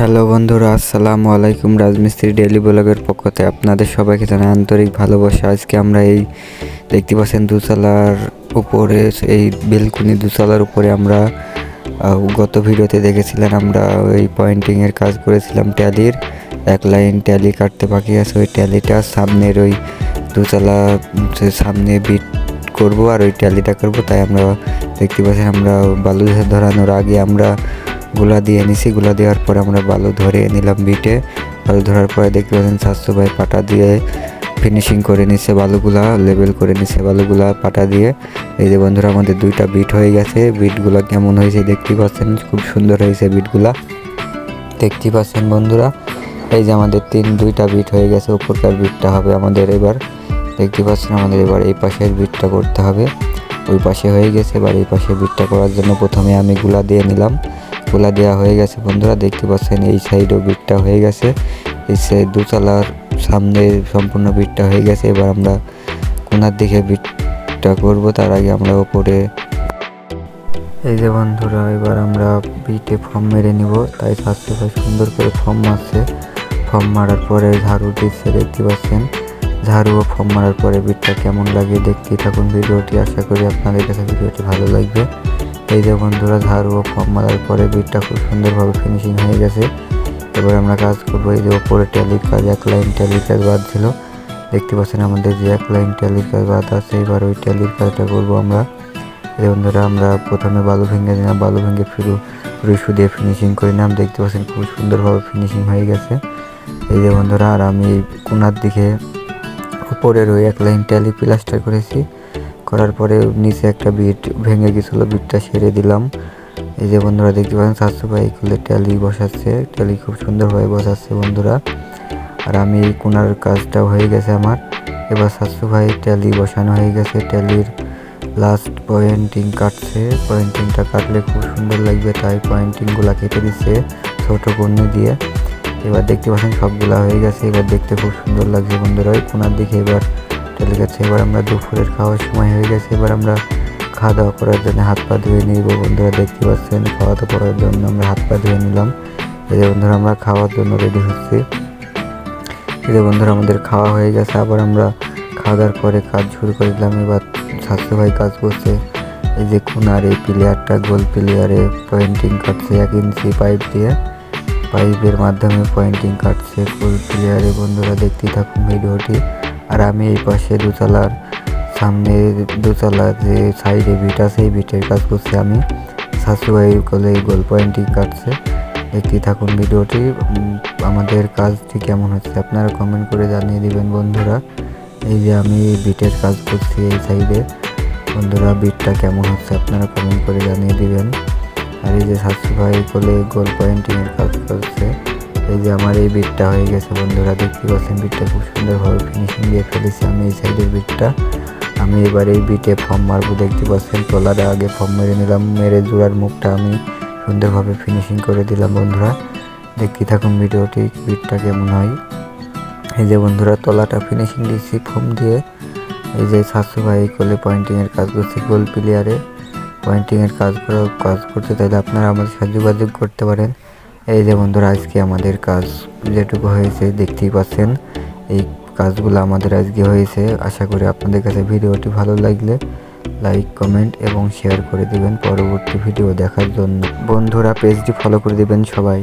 Hello বন্ধুরা, আসসালামু আলাইকুম। রাজমিস্ত্রি ডেইলি ব্লগের পক্ষ থেকে আপনাদের সবাইকে জানাই আন্তরিক ভালোবাসা। আজকে আমরা এই দেখতে পাচ্ছেন দুতলার উপরে, এই বেলকুনি দুতলার উপরে আমরা গত ভিডিওতে দেখেছিলেন আমরা ওই পয়েন্টিংয়ের কাজ করেছিলাম। ট্যালির এক লাইন ট্যালি কাটতে বাকি আছে, ওই ট্যালিটা সামনের ওই দুতলা সামনে বিট করব আর ওই ট্যালিটা করব। তাই আমরা দেখতে পাচ্ছেন আমরা বালু ধরানোর আগে আমরা গুলা দিয়ে নিছি। গুলা দেওয়ার পরে আমরা বালু ধরে নিলাম বিটে। বালু ধরার পরে দেখতে পাচ্ছেন স্বাস্থ্য ভাই পাটা দিয়ে ফিনিশিং করে নিচ্ছে, বালুগুলা লেবেল করে নিচ্ছে বালুগুলা পাটা দিয়ে। এই যে বন্ধুরা আমাদের দুইটা বিট হয়ে গেছে। বিটগুলা কেমন হয়েছে দেখতে পাচ্ছেন, খুব সুন্দর হয়েছে বিটগুলা দেখতে পাচ্ছেন বন্ধুরা। এই যে আমাদের দুইটা বিট হয়ে গেছে। উপরকার বিটটা হবে আমাদের এবার দেখতে পাচ্ছেন, আমাদের এবার এই পাশের বিটটা করতে হবে। ওই পাশে হয়ে গেছে, এবার এই পাশে বিটটা করার জন্য প্রথমে আমি গুলা দিয়ে নিলাম। গুলা দেওয়া হয়ে গেছে বন্ধুরা, দেখতে পাচ্ছেন এই সাইডও বিটটা হয়ে গেছে। এই সাইড দুতলার সামনে সম্পূর্ণ বিটটা হয়ে গেছে। এবার আমরা কোনার দিকে বিটটা করব, তার আগে আমরা ওপরে এই যে বন্ধুরা এবার আমরা বিটে ফর্ম মেরে নিব। তাই স্বাস্থ্য ভাই সুন্দর করে ফর্ম মারছে। ফর্ম মারার পরে ঝাড়ু দিচ্ছে দেখতে পাচ্ছেন। ঝাড়ু ও ফর্ম মারার পরে বিটটা কেমন লাগে দেখতেই থাকুন ভিডিওটি। আশা করি আপনাদের কাছে ভিডিওটি ভালো লাগবে। এই যে বন্ধুরা ঝাড়ু ও ফর্ম মারার পরে বিটটা খুব সুন্দরভাবে ফিনিশিং হয়ে গেছে। এবার আমরা কাজ করবো। এই যে ওপরে ট্যালির কাজ, এক লাইন ট্যালির কাজ বাদ ছিল দেখতে পাচ্ছেন। আমাদের যে এক লাইন ট্যালির কাজ বাদ আছে, এবার ওই ট্যালির কাজটা করবো আমরা। এই বন্ধুরা আমরা প্রথমে বালু ভেঙে নিলাম, বালু ভেঙে রুশু দিয়ে ফিনিশিং করে নিলাম দেখতে পাচ্ছেন। খুব সুন্দরভাবে ফিনিশিং হয়ে গেছে। এই যে বন্ধুরা আর আমি কোনার দিকে উপরের ওই এক লাইন ট্যালি প্লাস্টার করেছি। করার পরে নিচে একটা বিট ভেঙে গেছিলো, বিটটা সেরে দিলাম। এই যে বন্ধুরা দেখতে পাচ্ছেন স্বাস্থ্য ভাই খুলে ট্যালি বসাচ্ছে, ট্যালি খুব সুন্দরভাবে বসাচ্ছে বন্ধুরা। আর আমি এই কোনার কাজটাও হয়ে গেছে আমার। এবার স্বাস্থ্য ভাই ট্যালি বসানো হয়ে গেছে, ট্যালির লাস্ট পয়েন্টিং কাটছে। পয়েন্টিংটা কাটলে খুব সুন্দর লাগবে, তাই পয়েন্টিংগুলো কেটে দিচ্ছে ছোট কর্নি দিয়ে। এবার দেখতে পাচ্ছেন সবগুলা হয়ে গেছে। এবার দেখতে খুব সুন্দর লাগছে বন্ধুরা। ওই কোনার দিকে এবার চলে গেছে। এবার আমরা দুপুরের খাওয়ার সময় হয়ে গেছে। এবার আমরা খাওয়া দাওয়া করার জন্য হাত পা ধুয়ে নিব বন্ধুরা দেখতে পাচ্ছেন। খাওয়া দাওয়া করার জন্য আমরা হাত পা ধুয়ে নিলাম। এই যে বন্ধুরা আমরা খাওয়ার জন্য রেডি হচ্ছি। এই যে বন্ধুরা আমাদের খাওয়া হয়ে গেছে। আবার আমরা খাওয়া দাওয়ার পরে কাজ শুরু করে দিলাম। এবার স্বাস্থ্য ভাই কাজ করছে। এই যে কোনার এই প্লেয়ারটা, গোল প্লেয়ারে পয়েন্টিং কাটছে 1 ইঞ্চি পাইপ দিয়ে, পাইপের মাধ্যমে পয়েন্টিং কাটছে গোল প্লেয়ারে বন্ধুরা দেখতেই থাকুন ভিডিওটি। আর আমি এই পাশে দোতলার সামনে দোতলার যে সাইডে বিট আছে এই বিটের কাজ করছি আমি। শাশুড়ি কোলে গোল পয়েন্টিং কাটছে দেখতেই থাকুন ভিডিওটি। আমাদের কাজটি কেমন হচ্ছে আপনারা কমেন্ট করে জানিয়ে দিবেন বন্ধুরা। এই যে আমি বিটের কাজ করছি এই সাইডে বন্ধুরা, বিটটা কেমন হচ্ছে আপনারা কমেন্ট করে জানিয়ে দিবেন। আর এই যে শাশু ভাই কোলে গোল পয়েন্টিংয়ের কাজ করছে। এই যে আমার এই বিটটা হয়ে গেছে বন্ধুরা দেখতে পাচ্ছেন। বিটটা খুব সুন্দরভাবে ফিনিশিং দিয়ে ফেলেছি আমি এই সাইডের বিটটা। আমি এবার এই বিটে ফর্ম মারবো দেখতে পাচ্ছেন। তলার আগে ফর্ম মেরে নিলাম, মেরে জোড়ার মুখটা আমি সুন্দরভাবে ফিনিশিং করে দিলাম বন্ধুরা দেখতে থাকুন ভিডিওটি বিটটা কেমন হয়। এই যে বন্ধুরা তলাটা ফিনিশিং দিচ্ছি ফর্ম দিয়ে। এই যে শাশু ভাই কোলে পয়েন্টিংয়ের কাজ করছি গোল প্লেয়ারে পয়েন্টিংয়ের কাজ করতে, তাহলে আপনারা আমাদের সাথে যোগাযোগ করতে পারেন। এই যে বন্ধুরা আজকে আমাদের কাজ যেটুকু হয়েছে দেখতেই পাচ্ছেন। এই কাজগুলো আমাদের আজকে হয়েছে। আশা করি আপনাদের কাছে ভিডিওটি ভালো লাগলে লাইক, কমেন্ট এবং শেয়ার করে দিবেন পরবর্তী ভিডিও দেখার জন্য। বন্ধুরা পেজটি ফলো করে দিবেন সবাই।